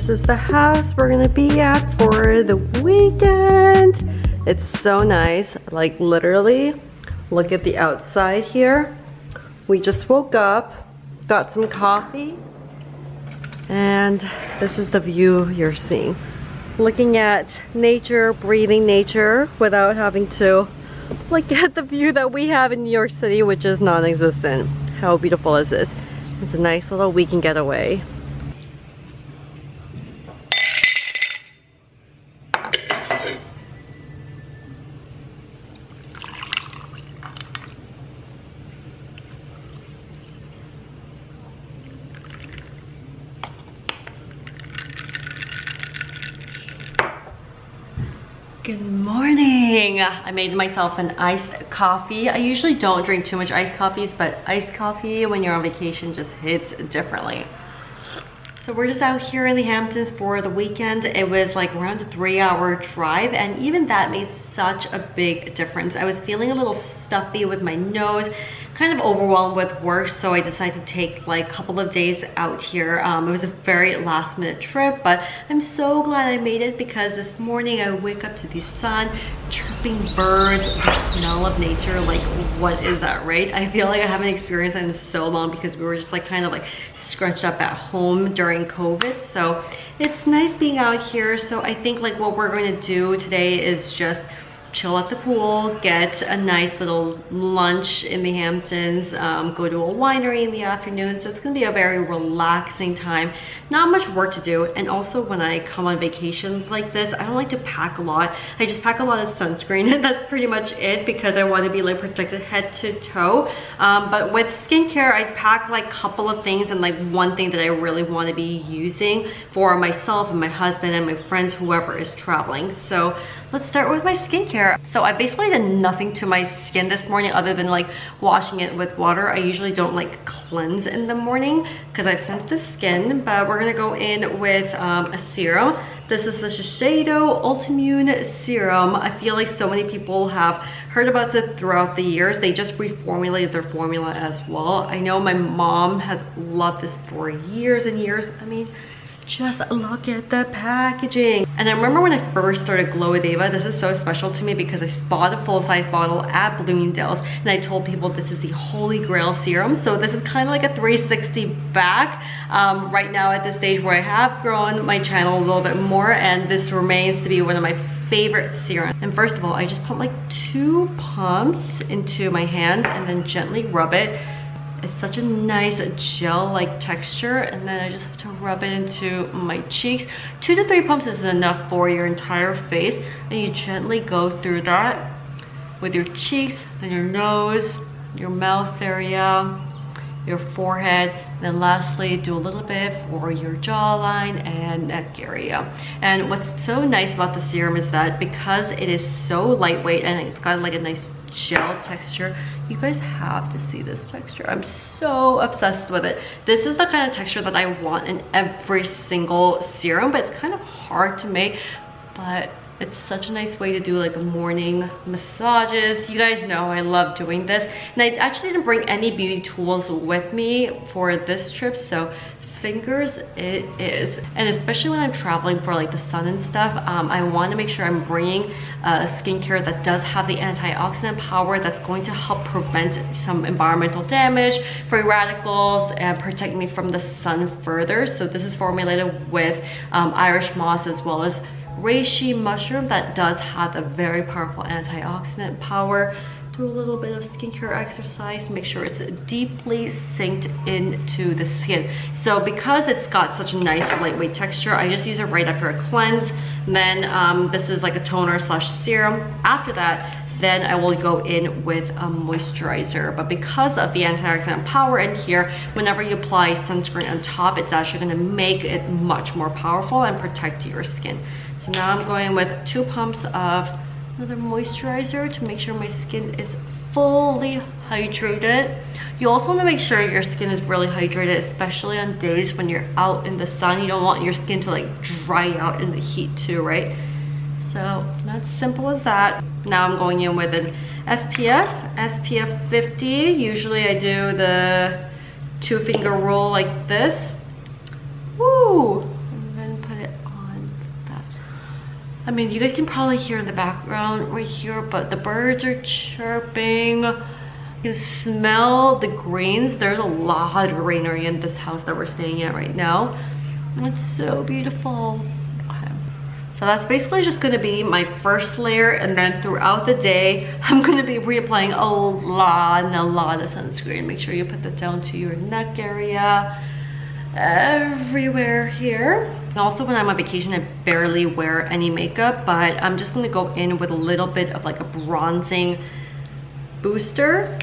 this is the house we're gonna be at for the weekend. It's so nice. Like literally, look at the outside here. We just woke up, got some coffee, and this is the view you're seeing. Looking at nature, breathing nature without having to look at the view that we have in New York City, which is non-existent. How beautiful is this? It's a nice little weekend getaway. Good morning! I made myself an iced coffee. I usually don't drink too much iced coffees, but iced coffee when you're on vacation just hits differently. So we're just out here in the Hamptons for the weekend. It was like around a 3-hour drive, and even that made such a big difference. I was feeling a little stuffy with my nose, kind of overwhelmed with work, so I decided to take like a couple of days out here. It was a very last minute trip, but I'm so glad I made it because this morning I wake up to the sun, chirping birds, the smell of nature. Like, what is that, right? I feel like I haven't experienced that in so long because we were just like kind of like scrunched up at home during COVID. So it's nice being out here. So I think like what we're going to do today is just chill at the pool, get a nice little lunch in the Hamptons, go to a winery in the afternoon. So it's gonna be a very relaxing time, not much work to do. And also when I come on vacation like this, I don't like to pack a lot. I just pack a lot of sunscreen and that's pretty much it because I want to be like protected head to toe. But with skincare, I pack like a couple of things and like one thing that I really want to be using for myself and my husband and my friends, whoever is traveling. So let's start with my skincare. So I basically did nothing to my skin this morning other than like washing it with water. I usually don't like cleanse in the morning because I've sensitive skin, but we're gonna go in with a serum. This is the Shiseido Ultimune serum. I feel like so many people have heard about it throughout the years. They just reformulated their formula as well. I know my mom has loved this for years and years. I mean, just look at the packaging. And I remember when I first started Glow with Ava, this is so special to me because I bought a full-size bottle at Bloomingdale's and I told people this is the holy grail serum. So this is kind of like a 360 back right now at this stage where I have grown my channel a little bit more, and this remains to be one of my favorite serums. And first of all, I just put like 2 pumps into my hands and then gently rub it. It's such a nice gel-like texture, and then I just have to rub it into my cheeks. 2 to 3 pumps is enough for your entire face, and you gently go through that with your cheeks, then your nose, your mouth area, your forehead, and then lastly do a little bit for your jawline and neck area. And what's so nice about the serum is that because it is so lightweight and it's got like a nice gel texture, you guys have to see this texture. I'm so obsessed with it. This is the kind of texture that I want in every single serum, but it's kind of hard to make, but it's such a nice way to do like morning massages. You guys know I love doing this, and I actually didn't bring any beauty tools with me for this trip, so fingers it is. And especially when I'm traveling for like the sun and stuff, I want to make sure I'm bringing skincare that does have the antioxidant power that's going to help prevent some environmental damage, free radicals, and protect me from the sun further. So this is formulated with Irish moss as well as reishi mushroom that does have a very powerful antioxidant power. Do a little bit of skincare exercise, make sure it's deeply synced into the skin. So because it's got such a nice lightweight texture, I just use it right after a cleanse. Then this is like a toner slash serum. After that, then I will go in with a moisturizer. But because of the antioxidant power in here, whenever you apply sunscreen on top, it's actually gonna make it much more powerful and protect your skin. So now I'm going with 2 pumps of another moisturizer to make sure my skin is fully hydrated. You also want to make sure your skin is really hydrated, especially on days when you're out in the sun. You don't want your skin to like dry out in the heat too, right? So that's simple as that. Now I'm going in with an SPF 50. Usually I do the 2-finger roll like this. Woo! And then put it I mean, you guys can probably hear in the background right here, but the birds are chirping. You can smell the greens. There's a lot of greenery in this house that we're staying at right now. And it's so beautiful. Okay. So that's basically just gonna be my first layer, and then throughout the day, I'm gonna be reapplying a lot of sunscreen. Make sure you put that down to your neck area, everywhere here. And also when I'm on vacation, I barely wear any makeup, but I'm just gonna go in with a little bit of like a bronzing booster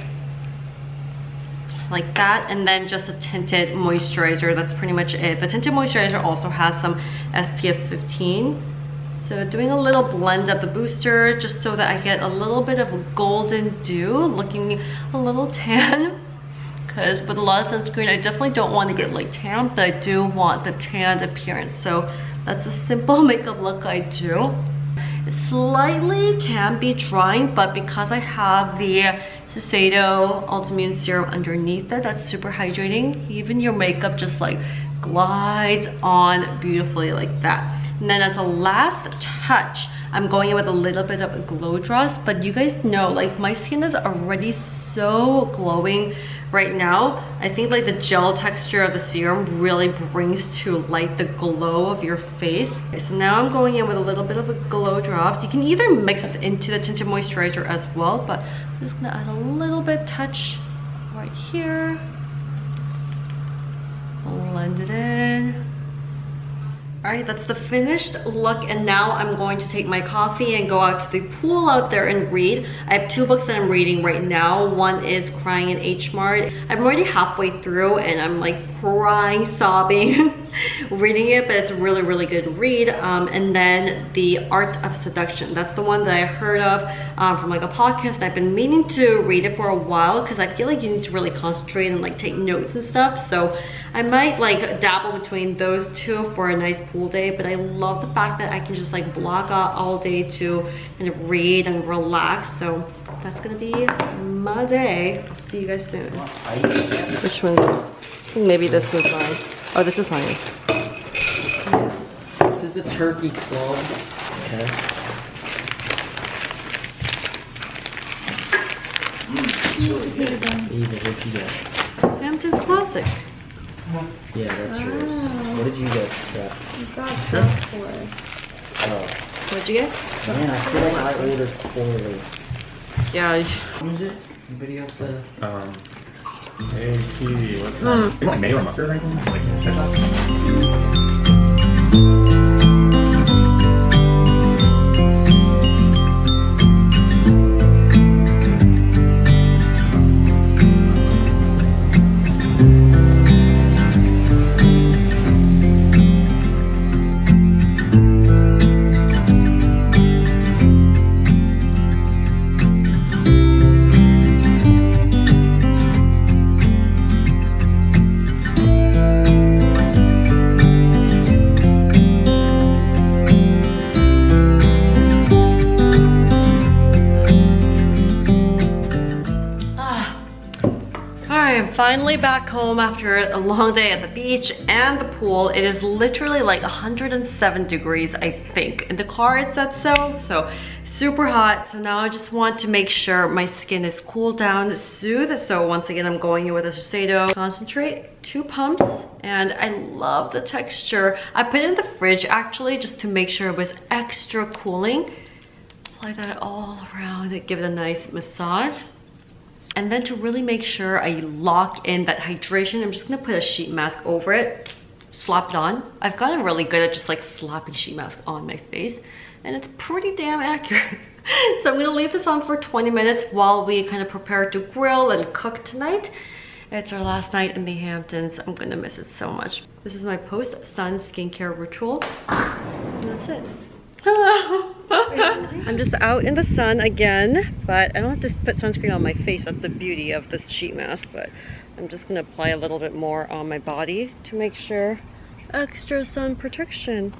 like that, and then just a tinted moisturizer. That's pretty much it. The tinted moisturizer also has some SPF 15. So doing a little blend of the booster just so that I get a little bit of a golden dew, looking a little tan. Because with a lot of sunscreen, I definitely don't want to get like tan, but I do want the tanned appearance. So that's a simple makeup look I do. It slightly can be drying, but because I have the Shiseido Ultimune serum underneath it, that's super hydrating. Even your makeup just like glides on beautifully like that. And then as a last touch, I'm going in with a little bit of a glow drops, but you guys know like my skin is already so glowing right now. I think like the gel texture of the serum really brings to light the glow of your face. Okay, so now I'm going in with a little bit of a glow drops. You can either mix this into the tinted moisturizer as well, but I'm just gonna add a little bit touch right here. Blend it in. All right, that's the finished look, and now I'm going to take my coffee and go out to the pool out there and read. I have 2 books that I'm reading right now. One is Crying in H Mart. I'm already halfway through and I'm like crying, sobbing, reading it, but it's a really good read. And then The Art of Seduction. That's the one that I heard of from like a podcast. I've been meaning to read it for a while because I feel like you need to really concentrate and like take notes and stuff. So I might like dabble between those 2 for a nice pool day, but I love the fact that I can just like block out all day to kind of read and relax. So that's gonna be my day. I'll see you guys soon. Which one? Maybe this is mine. Oh, this is mine. Yes. This is a turkey club. Okay. Eva, what'd you get? Hamptons Classic. Yeah, that's yours. What did you get, Steph? You got stuff for us. Oh. What'd you get? Man, I feel like I ordered poorly. Yeah. What is it? Anybody else the... TV, what's that? Is it like mayo or mustard or anything? Like ketchup? Finally back home after a long day at the beach and the pool. It is literally like 107 degrees, I think. In the car it said so super hot. So now I just want to make sure my skin is cooled down, soothed. So once again, I'm going in with a Shiseido Concentrate, 2 pumps, and I love the texture. I put it in the fridge actually just to make sure it was extra cooling. Apply that all around it, give it a nice massage. And then to really make sure I lock in that hydration, I'm just gonna put a sheet mask over it, slap it on. I've gotten really good at just like slapping sheet mask on my face, and it's pretty damn accurate. So I'm gonna leave this on for 20 minutes while we kind of prepare to grill and cook tonight. It's our last night in the Hamptons. I'm gonna miss it so much. This is my post-sun skincare ritual. And that's it. Hello. I'm just out in the sun again, but I don't have to put sunscreen on my face. That's the beauty of this sheet mask, but I'm just gonna apply a little bit more on my body to make sure extra sun protection.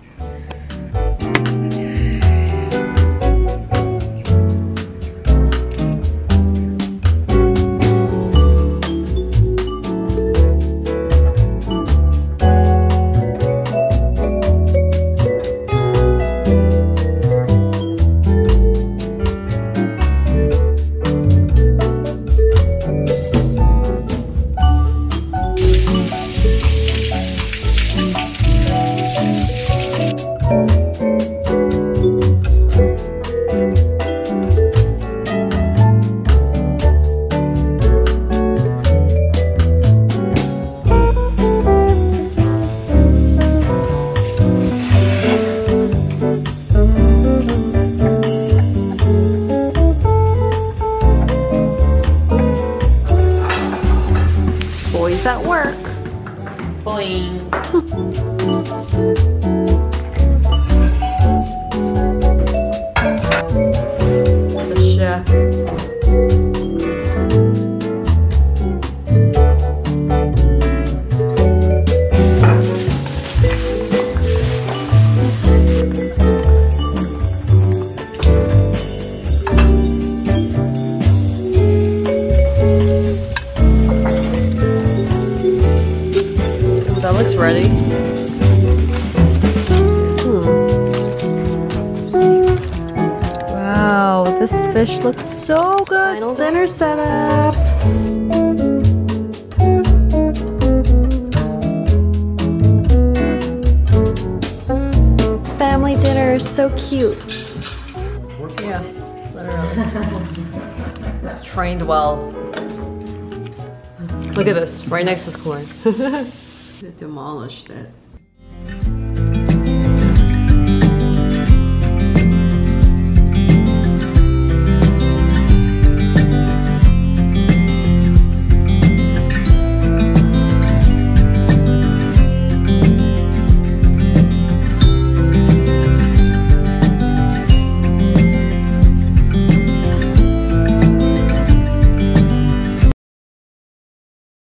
at work. Boing. The chef. That looks ready. Wow, this fish looks so good. Final dinner setup. Family dinner is so cute. Yeah, literally. It's trained well. Look at this, right next to this corn. It demolished it.